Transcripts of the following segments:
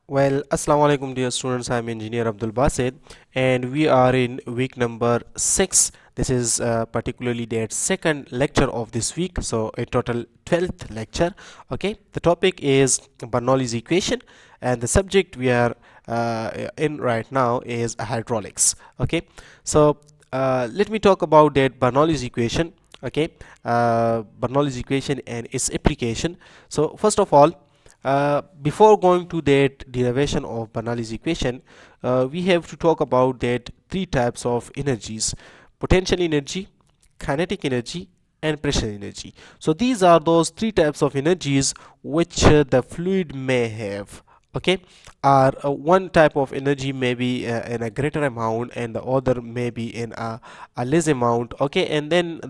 Well, Assalamu alaikum dear students. I'm Engineer Abdul Basid and we are in week number 6. This is particularly the second lecture of this week. So a total 12th lecture. Okay, the topic is Bernoulli's equation and the subject we are in right now is hydraulics. Okay, so let me talk about that Bernoulli's equation. Okay, Bernoulli's equation and its application. So first of all, before going to that derivation of Bernoulli's equation, we have to talk about that three types of energies: potential energy, kinetic energy, and pressure energy. So these are those three types of energies which the fluid may have. Okay, or one type of energy may be in a greater amount and the other may be in a less amount. Okay, and then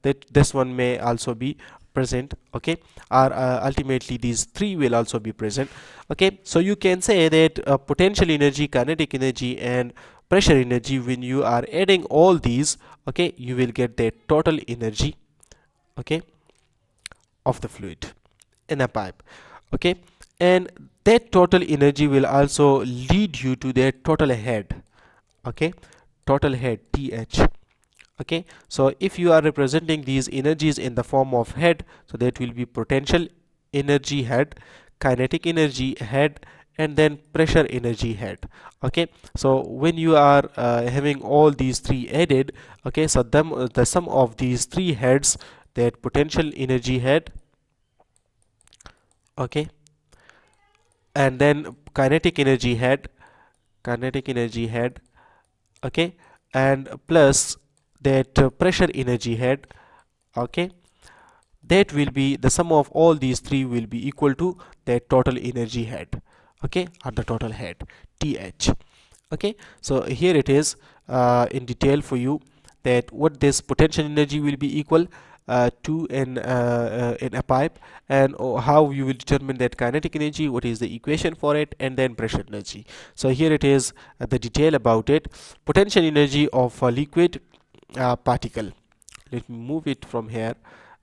this one may also be present. Okay, or ultimately these three will also be present. Okay, so you can say that potential energy, kinetic energy, and pressure energy, when you are adding all these, okay, you will get the total energy, okay, of the fluid in a pipe. Okay, and that total energy will also lead you to their total head. Okay, total head, th. Okay, so if you are representing these energies in the form of head, so that will be potential energy head, kinetic energy head, and then pressure energy head. Okay, so when you are having all these three added, okay, so the sum of these three heads, that potential energy head, okay, and then kinetic energy head, okay, and plus that pressure energy head, okay, that will be the sum of all these three will be equal to that total energy head. Okay, or the total head, th. Okay, so here it is in detail for you that what this potential energy will be equal to in a pipe, and how you will determine that kinetic energy, what is the equation for it, and then pressure energy. So here it is the detail about it. Potential energy of a liquid particle. Let me move it from here.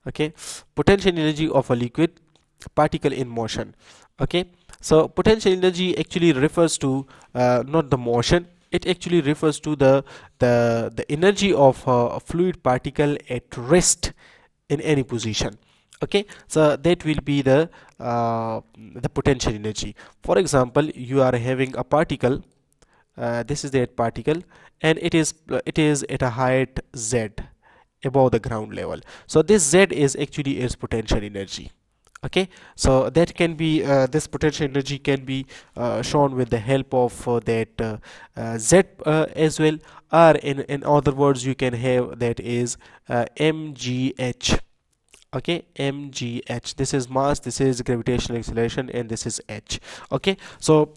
Okay, potential energy of a liquid particle in motion. Okay, so potential energy actually refers to not the motion, it actually refers to the energy of a fluid particle at rest in any position. Okay, so that will be the potential energy. For example, you are having a particle, this is that particle, and it is at a height z above the ground level. So this z is actually its potential energy. Okay, so that can be this potential energy can be shown with the help of that z as well, or in other words you can have that is mgh. Okay, mgh, this is mass, this is gravitational acceleration, and this is h. Okay, so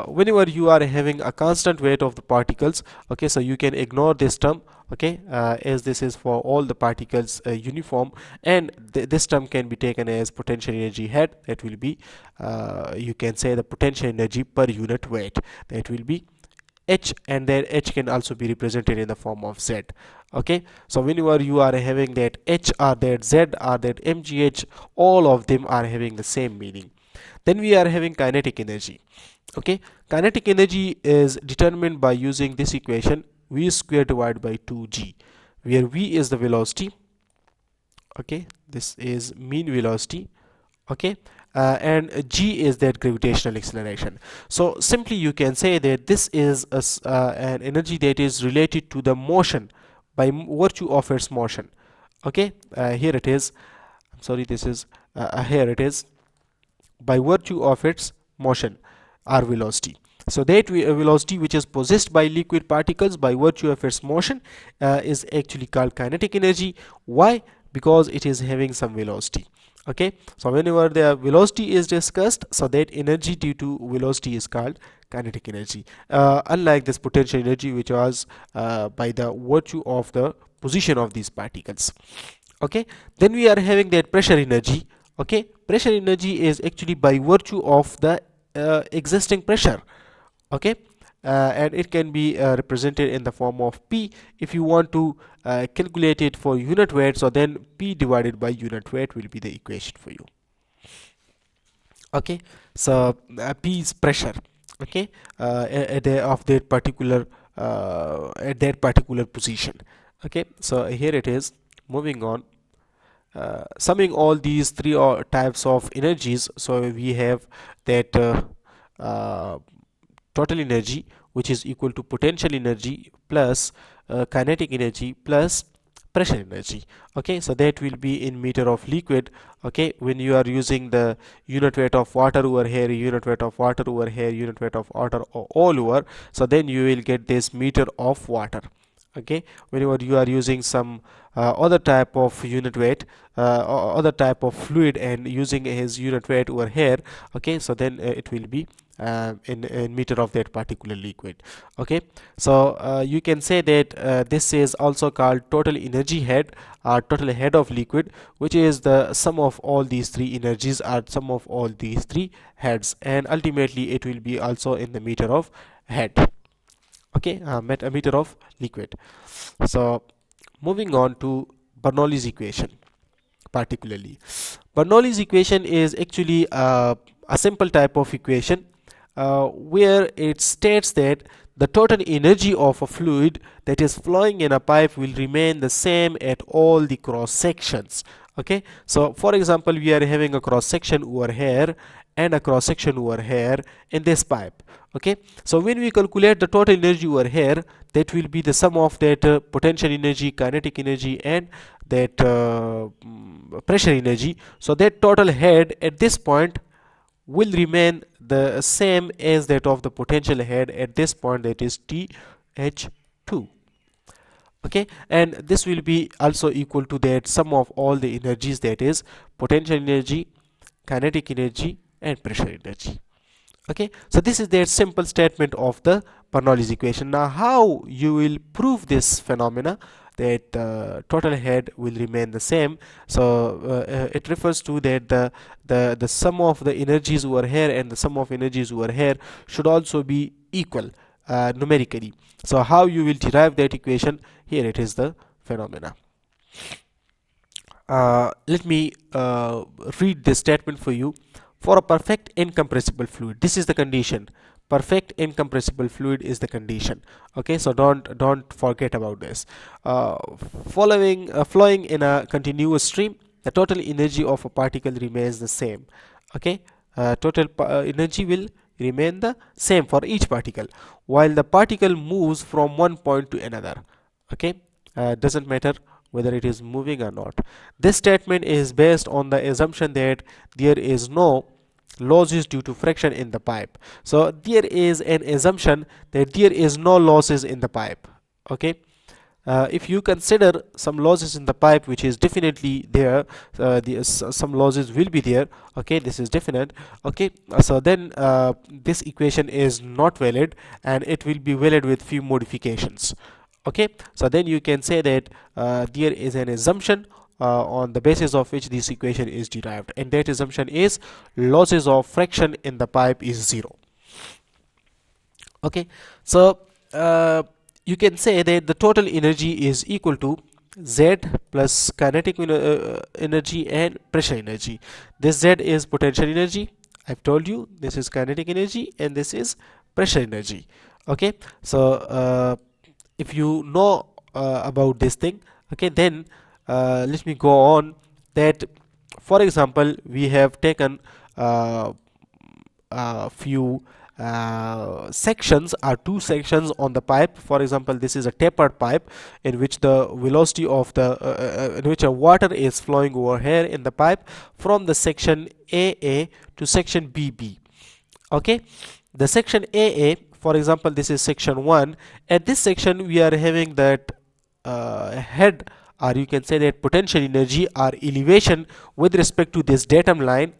whenever you are having a constant weight of the particles, okay, so you can ignore this term. Okay, as this is for all the particles uniform, and this term can be taken as potential energy head. That will be you can say the potential energy per unit weight, that will be h, and then h can also be represented in the form of z. Okay, so whenever you are having that h or that z or that mgh, all of them are having the same meaning. Then we are having kinetic energy. Okay, kinetic energy is determined by using this equation, v square divided by 2g, where v is the velocity. Okay, this is mean velocity. Okay, and g is that gravitational acceleration. So simply you can say that this is an energy that is related to the motion by virtue of its motion. Okay, here it is, I'm sorry, this is here it is, by virtue of its motion or velocity. So that velocity which is possessed by liquid particles by virtue of its motion is actually called kinetic energy. Why? Because it is having some velocity. Okay, so whenever the velocity is discussed, so that energy due to velocity is called kinetic energy, unlike this potential energy which was by the virtue of the position of these particles. Okay, then we are having that pressure energy. Okay, pressure energy is actually by virtue of the existing pressure. Okay, and it can be represented in the form of p. If you want to calculate it for unit weight, so then p divided by unit weight will be the equation for you. Okay, so P is pressure. Okay, of that particular at that particular position. Okay, so here it is. Moving on, summing all these three types of energies, so we have that uh, total energy, which is equal to potential energy plus kinetic energy plus pressure energy. Okay, so that will be in meter of liquid. Okay, when you are using the unit weight of water over here, unit weight of water over here, unit weight of water all over, so then you will get this meter of water. Okay, whenever you are using some other type of unit weight, other type of fluid, and using his unit weight over here, okay, so then it will be in meter of that particular liquid. Okay, so you can say that this is also called total energy head, or total head of liquid, which is the sum of all these three energies, or sum of all these three heads, and ultimately it will be also in the meter of head. Okay, a meter of liquid. So moving on to Bernoulli's equation. Particularly, Bernoulli's equation is actually a simple type of equation where it states that the total energy of a fluid that is flowing in a pipe will remain the same at all the cross sections. Okay, so for example, we are having a cross section over here and a cross section over here in this pipe. Okay, so when we calculate the total energy over here, that will be the sum of that potential energy, kinetic energy, and that pressure energy. So that total head at this point will remain the same as that of the potential head at this point, that is TH2. Okay, and this will be also equal to that sum of all the energies, that is potential energy, kinetic energy, and pressure energy. Okay, so this is their simple statement of the Bernoulli's equation. Now how you will prove this phenomena, that total head will remain the same? So it refers to that the sum of the energies over here and the sum of energies over here should also be equal numerically. So how you will derive that equation? Here it is the phenomena. Let me read this statement for you. For a perfect incompressible fluid, this is the condition. Perfect incompressible fluid is the condition. Okay, so don't forget about this. Following Flowing in a continuous stream, the total energy of a particle remains the same. Okay, total energy will remain the same for each particle while the particle moves from one point to another. Okay, doesn't matter whether it is moving or not. This statement is based on the assumption that there is no losses due to friction in the pipe. So there is an assumption that there is no losses in the pipe. Okay, if you consider some losses in the pipe, which is definitely there, some losses will be there. Okay, this is definite. Okay, so then this equation is not valid, and it will be valid with few modifications. Okay, so then you can say that there is an assumption on the basis of which this equation is derived, and that assumption is losses of friction in the pipe is 0. Okay, so you can say that the total energy is equal to Z plus kinetic energy and pressure energy. This Z is potential energy, I've told you, this is kinetic energy, and this is pressure energy. Okay, so if you know about this thing, okay, then let me go on that. For example, we have taken few sections, or two sections on the pipe. For example, this is a tapered pipe in which the velocity of the in which a water is flowing over here in the pipe from the section AA to section BB. Okay, the section AA, for example, this is section 1. At this section we are having that head, or you can say that potential energy or elevation with respect to this datum line,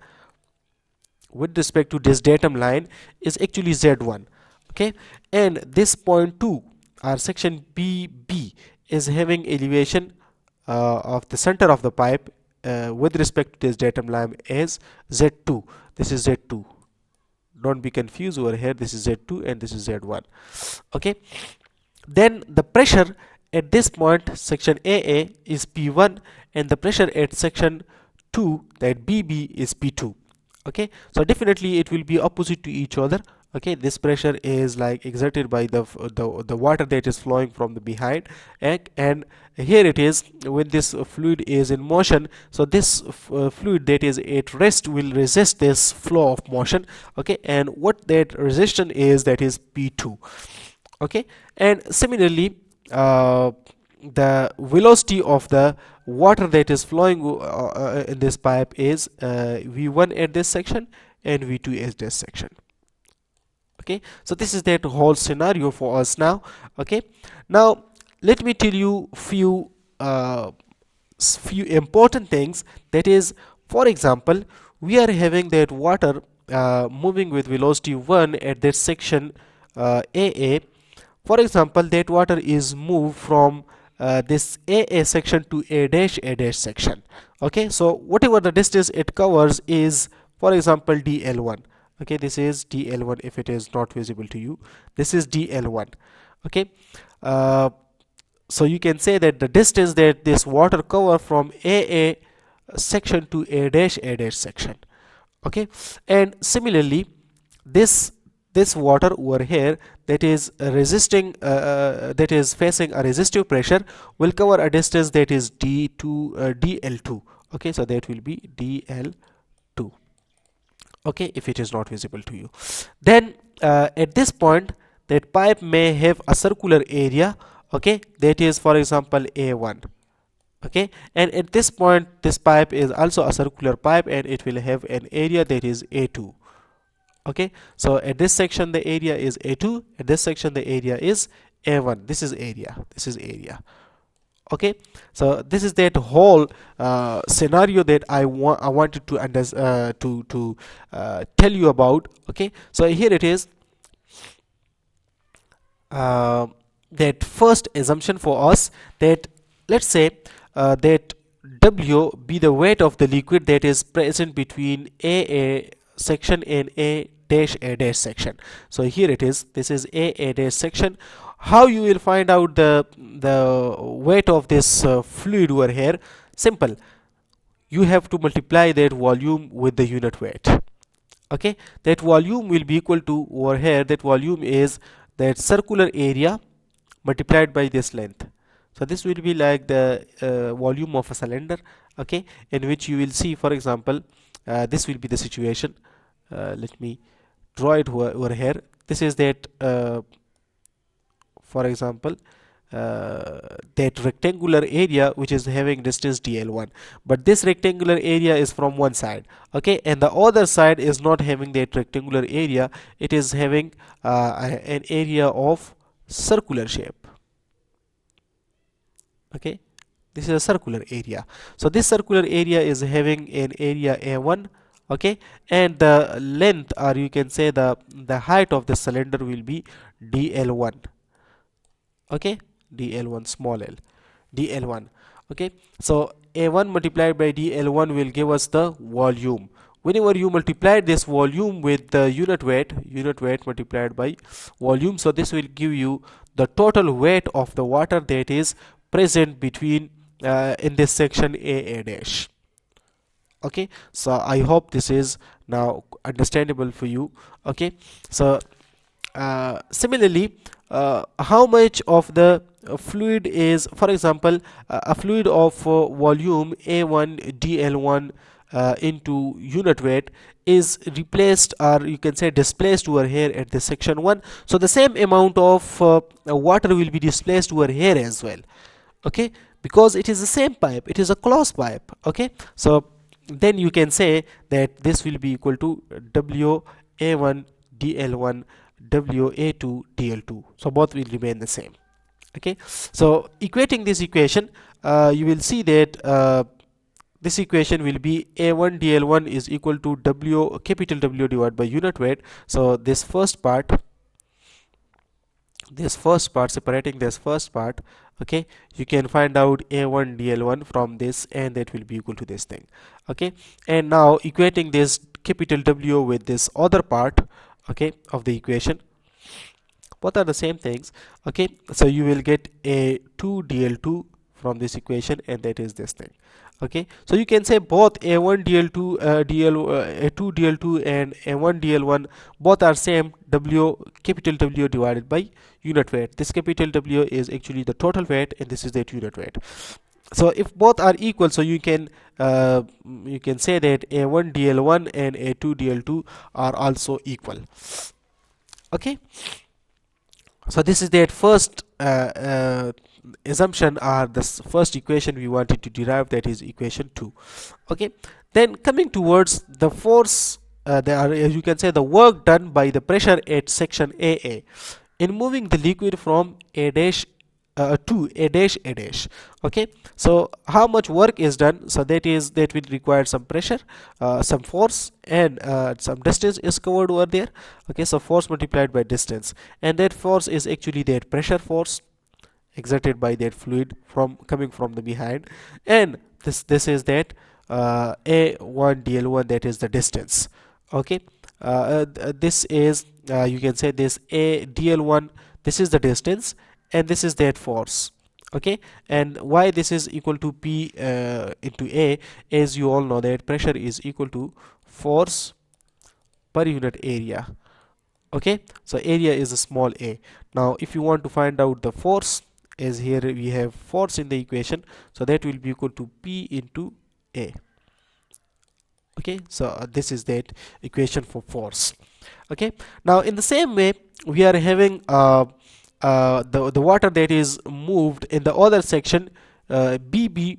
is actually Z1. Okay, and this point 2, or section BB, is having elevation of the center of the pipe with respect to this datum line as Z2. This is Z2, don't be confused over here, this is Z2 and this is Z1. Okay, then the pressure at this point, section AA, is P1, and the pressure at section 2, that BB, is P2. Okay, so definitely it will be opposite to each other. Okay, this pressure is like exerted by the water that is flowing from the behind, and here it is when this fluid is in motion. So this fluid that is at rest will resist this flow of motion. Okay, and what that resistance is, that is P2. Okay, and similarly, the velocity of the water that is flowing in this pipe is V1 at this section and V2 at this section. Okay, so this is that whole scenario for us now. Okay, now let me tell you few important things. That is, for example, we are having that water moving with velocity 1 at that section AA. For example, that water is moved from this AA section to A dash section. Okay, so whatever the distance it covers is, for example, dl1. Okay, this is dl1. If it is not visible to you, this is dl1. Okay, uh, so you can say that the distance that this water cover from AA section to A dash section. Okay, and similarly, this water over here that is resisting that is facing a resistive pressure will cover a distance that is dl2. Okay, so that will be dl2. Okay, if it is not visible to you, then at this point that pipe may have a circular area. Okay, that is, for example, A1. Okay, and at this point this pipe is also a circular pipe and it will have an area that is A2. Okay, so at this section the area is A2, at this section the area is A1. This is area. Okay, so this is that whole scenario that I wanted to tell you about. Okay, so here it is. uh, that first assumption for us, that let's say that W be the weight of the liquid that is present between A section and A dash section. So here it is, this is A dash section. How you will find out the weight of this fluid over here? Simple, you have to multiply that volume with the unit weight. Okay, that volume will be equal to, over here that volume is that circular area multiplied by this length. So this will be like the volume of a cylinder. Okay, in which you will see, for example, this will be the situation. Let me draw it over here. This is that for example, that rectangular area which is having distance dl1, but this rectangular area is from one side. Okay, and the other side is not having that rectangular area, it is having an area of circular shape. Okay, this is a circular area, so this circular area is having an area a1. Okay, and the length, or you can say the height of the cylinder will be dl1. Okay, dl1 small l, dl1. Okay, so a1 multiplied by dl1 will give us the volume. Whenever you multiply this volume with the unit weight multiplied by volume, so this will give you the total weight of the water that is present between in this section a dash. Okay, so I hope this is now understandable for you. Okay, so similarly, how much of the fluid is, for example, a fluid of volume A1 dl1 into unit weight is replaced, or you can say displaced over here at the section 1. So the same amount of water will be displaced over here as well. Okay, because it is the same pipe, it is a closed pipe. Okay, so then you can say that this will be equal to W A1 dl1 WA2 dl2, so both will remain the same. Okay, so equating this equation, you will see that this equation will be A1 dl1 is equal to capital W divided by unit weight. So this first part, separating this first part, okay, you can find out A1 dl1 from this, and that will be equal to this thing. Okay, and now equating this capital W with this other part, okay, of the equation, both are the same things. Okay, so you will get a 2 dl2 from this equation, and that is this thing. Okay, so you can say both a1 dl2 a2 dl2 and a1 dl1 both are same w, capital W divided by unit weight. This capital W is actually the total weight and this is the unit weight. So if both are equal, so you can say that a1 dl1 and a2 dl2 are also equal. Okay, so this is that first assumption, or the first equation we wanted to derive, that is equation 2. Okay, then coming towards the force, there are, you can say, the work done by the pressure at section AA in moving the liquid from a dash to a dash a dash. Okay, so how much work is done? So that will require some pressure, some force, and some distance is covered over there. Okay, so force multiplied by distance, and that force is actually that pressure force exerted by that fluid from coming from the behind, and this is that a1 dl1, that is the distance. Okay, this is, you can say, this a dl1, this is the distance, and this is that force. Okay, and why this is equal to p into a, as you all know that pressure is equal to force per unit area. Okay, so area is a small a. Now if you want to find out the force, as here we have force in the equation, so that will be equal to p into a. Okay, so this is that equation for force. Okay, now in the same way we are having the water that is moved in the other section, bb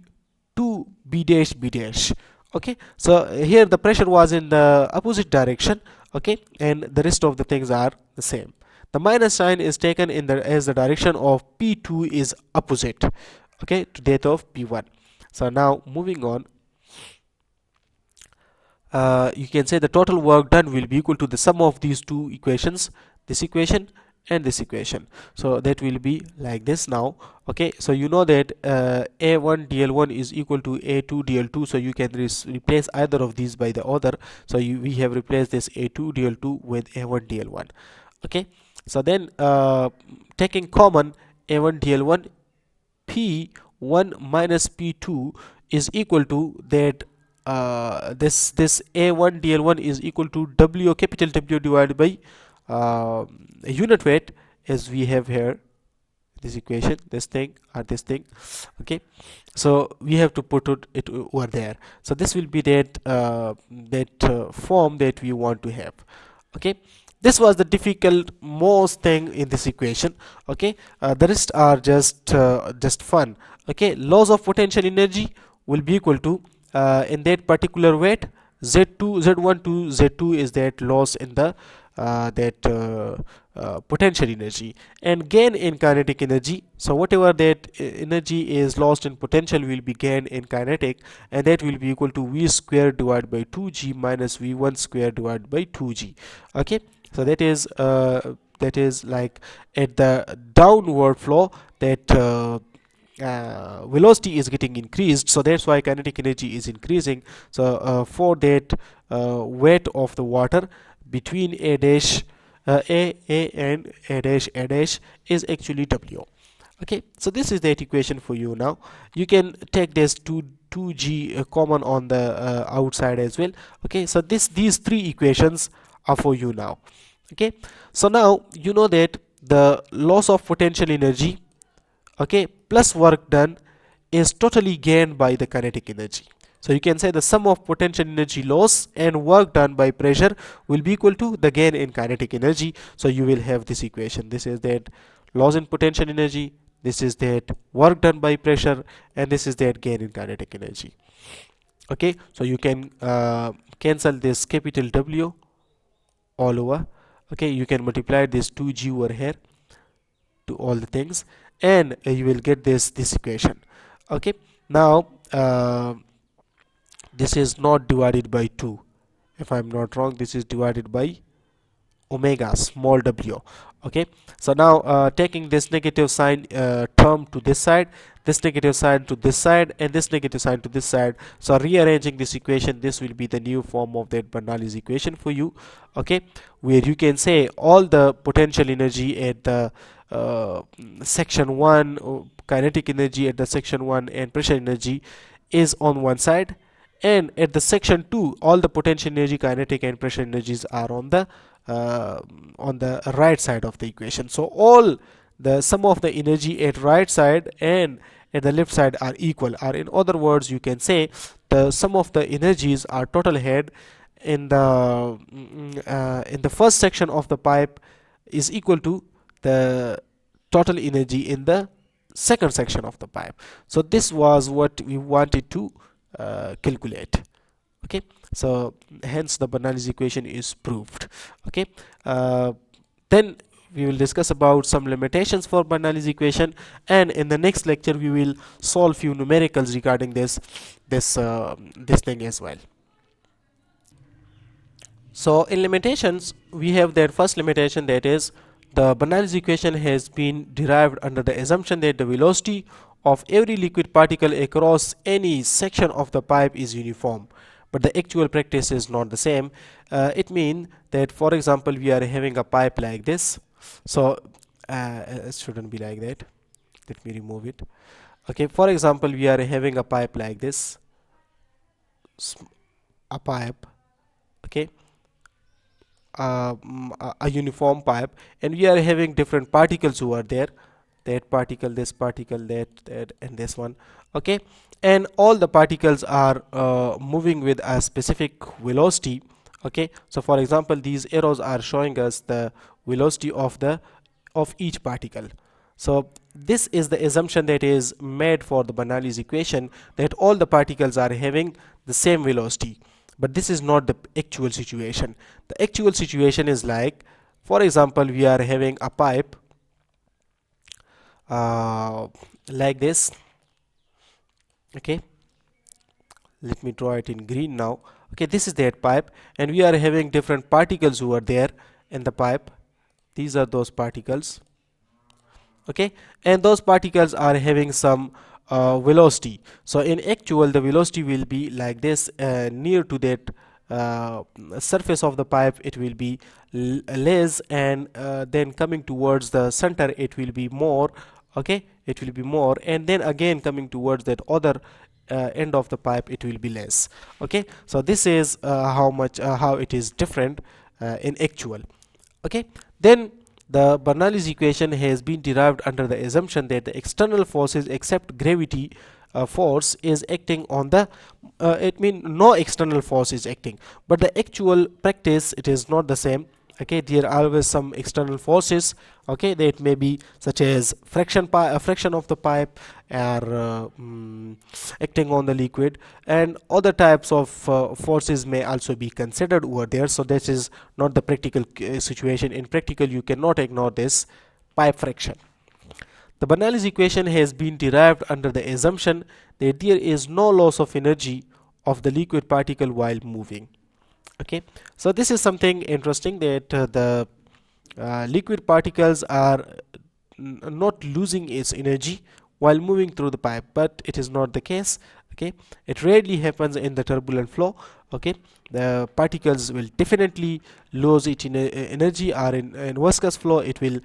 to b dash b dash. Okay, so here the pressure was in the opposite direction. Okay, and the rest of the things are the same. The minus sign is taken in the as the direction of p2 is opposite, okay, to that of p1. So now moving on, you can say the total work done will be equal to the sum of these two equations, this equation and this equation. So that will be like this now. Okay, so you know that a1 dl1 is equal to a2 dl2, so you can replace either of these by the other. So we have replaced this a2 dl2 with a1 dl1. Okay, so then taking common a1 dl1, p1 minus p2 is equal to that this a1 dl1 is equal to w, capital W divided by unit weight, as we have here this equation, this thing or this thing. Okay, so we have to put it over there. So this will be that form that we want to have. Okay, this was the difficult most thing in this equation. Okay, the rest are just fun. Okay, laws of potential energy will be equal to, in that particular weight, z2 z1 to z2 is that loss in the potential energy, and gain in kinetic energy. So whatever that energy is lost in potential will be gained in kinetic, and that will be equal to v square divided by 2g minus v1 square divided by 2g. Okay, so that is like at the downward flow, that velocity is getting increased, so that's why kinetic energy is increasing. So for that weight of the water between a dash a and a dash is actually w. Okay, so this is that equation for you. Now you can take this 2g common on the outside as well. Okay, so these three equations are for you now. Okay, so now you know that the loss of potential energy, okay, plus work done is totally gained by the kinetic energy. So you can say the sum of potential energy loss and work done by pressure will be equal to the gain in kinetic energy. So you will have this equation. This is that loss in potential energy, this is that work done by pressure, and this is that gain in kinetic energy. Okay, so you can cancel this capital W all over. Okay, you can multiply this 2g over here to all the things, and you will get this equation. Okay, now this is not divided by 2, if I'm not wrong. This is divided by omega, small w. Okay, so now taking this negative sign term to this side, this negative sign to this side, and this negative sign to this side, so rearranging this equation, this will be the new form of that Bernoulli's equation for you. Okay, where you can say all the potential energy at the section 1, kinetic energy at the section 1, and pressure energy is on one side, and at the section 2 all the potential energy, kinetic and pressure energies are uh, on the right side of the equation. So all the sum of the energy at right side and at the left side are equal, or in other words you can say the sum of the energies are total head in the first section of the pipe is equal to the total energy in the second section of the pipe. So this was what we wanted to calculate. Okay, so hence the Bernoulli's equation is proved. Okay, uh, then we will discuss about some limitations for Bernoulli's equation, and in the next lecture we will solve few numericals regarding this thing as well. So in limitations, we have their first limitation, that is the Bernoulli's equation has been derived under the assumption that the velocity of every liquid particle across any section of the pipe is uniform, but the actual practice is not the same. It means that, for example, we are having a pipe like this. So it shouldn't be like that. Let me remove it. Okay, for example, we are having a pipe like this, a pipe. Okay, a uniform pipe, and we are having different particles over there, that particle, this particle, that and this one. Okay, and all the particles are moving with a specific velocity. Okay, so for example these arrows are showing us the velocity of each particle. So this is the assumption that is made for the Bernoulli's equation, that all the particles are having the same velocity. But this is not the actual situation. The actual situation is like, for example, we are having a pipe like this. Okay, let me draw it in green now. Okay, this is that pipe, and we are having different particles over there in the pipe. These are those particles. Okay, and those particles are having some velocity. So in actual the velocity will be like this, near to that surface of the pipe it will be less, and then coming towards the center it will be more. Okay, it will be more, and then again coming towards that other end of the pipe it will be less. Okay, so this is how it is different in actual. Okay, then the Bernoulli's equation has been derived under the assumption that the external forces except gravity force is acting on the it means no external force is acting, but the actual practice it is not the same. Okay, there are always some external forces. Okay, that may be such as friction of the pipe, or acting on the liquid, and other types of forces may also be considered over there. So this is not the practical situation. In practical you cannot ignore this pipe friction. The Bernoulli's equation has been derived under the assumption that there is no loss of energy of the liquid particle while moving. Okay, so this is something interesting, that the liquid particles are not losing its energy while moving through the pipe, but it is not the case. Okay, it rarely happens in the turbulent flow. Okay, the particles will definitely lose its energy, or in viscous flow it will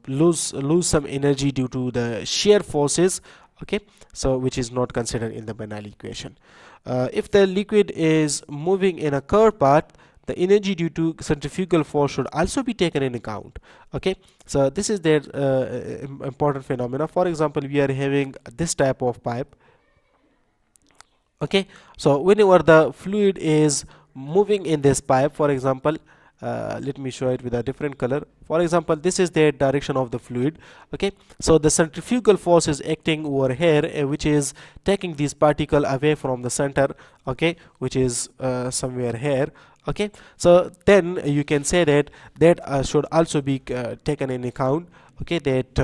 lose some energy due to the shear forces. Okay, so which is not considered in the Bernoulli equation. If the liquid is moving in a curved path, the energy due to centrifugal force should also be taken in account. Okay, so this is their important phenomena. For example, we are having this type of pipe. Okay, so whenever the fluid is moving in this pipe, for example, let me show it with a different color. For example, this is the direction of the fluid. Okay, so the centrifugal force is acting over here, which is taking this particle away from the center. Okay, which is somewhere here. Okay, so then you can say that should also be taken in account. Okay, that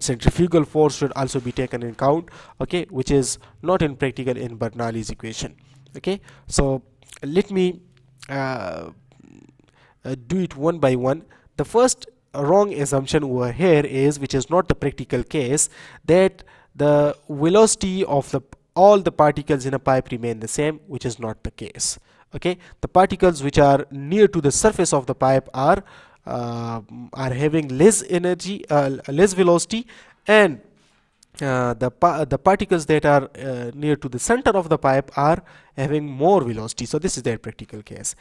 centrifugal force should also be taken in account. Okay, which is not in practical in Bernoulli's equation. Okay, so let me do it one by one. The first wrong assumption over here is, which is not the practical case, that the velocity of all the particles in a pipe remain the same, which is not the case. Okay, the particles which are near to the surface of the pipe are having less energy, less velocity, and the particles that are near to the center of the pipe are having more velocity. So this is their practical case.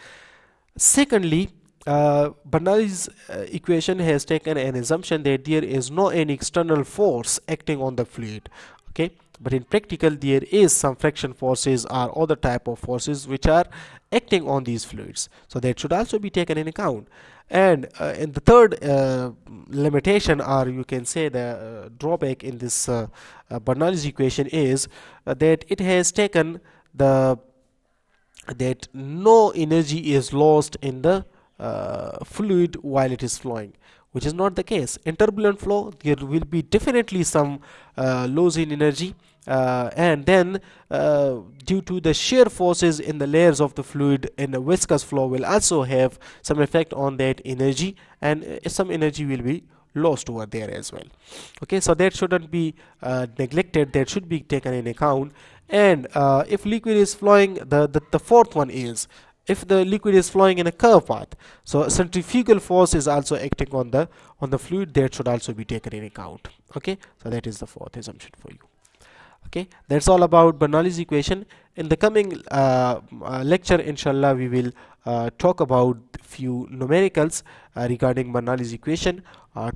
Secondly, Bernoulli's equation has taken an assumption that there is no any external force acting on the fluid. Okay, but in practical there is some friction forces or other type of forces which are acting on these fluids. So that should also be taken in account. And the third limitation, or you can say the drawback in this Bernoulli's equation is that it has taken the that no energy is lost in the fluid while it is flowing, which is not the case. In turbulent flow there will be definitely some loss in energy, and then due to the shear forces in the layers of the fluid in a viscous flow will also have some effect on that energy, and some energy will be lost over there as well. Okay, so that shouldn't be neglected, that should be taken in account. And if liquid is flowing, the fourth one is, if the liquid is flowing in a curved path, so centrifugal force is also acting on the fluid, that should also be taken in account. Okay, so that is the fourth assumption for you. Okay, that's all about Bernoulli's equation. In the coming lecture, inshallah, we will talk about few numericals regarding Bernoulli's equation,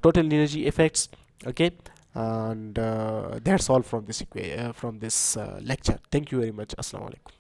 total energy effects. Okay, and that's all from this lecture. Thank you very much. Assalamu alaikum.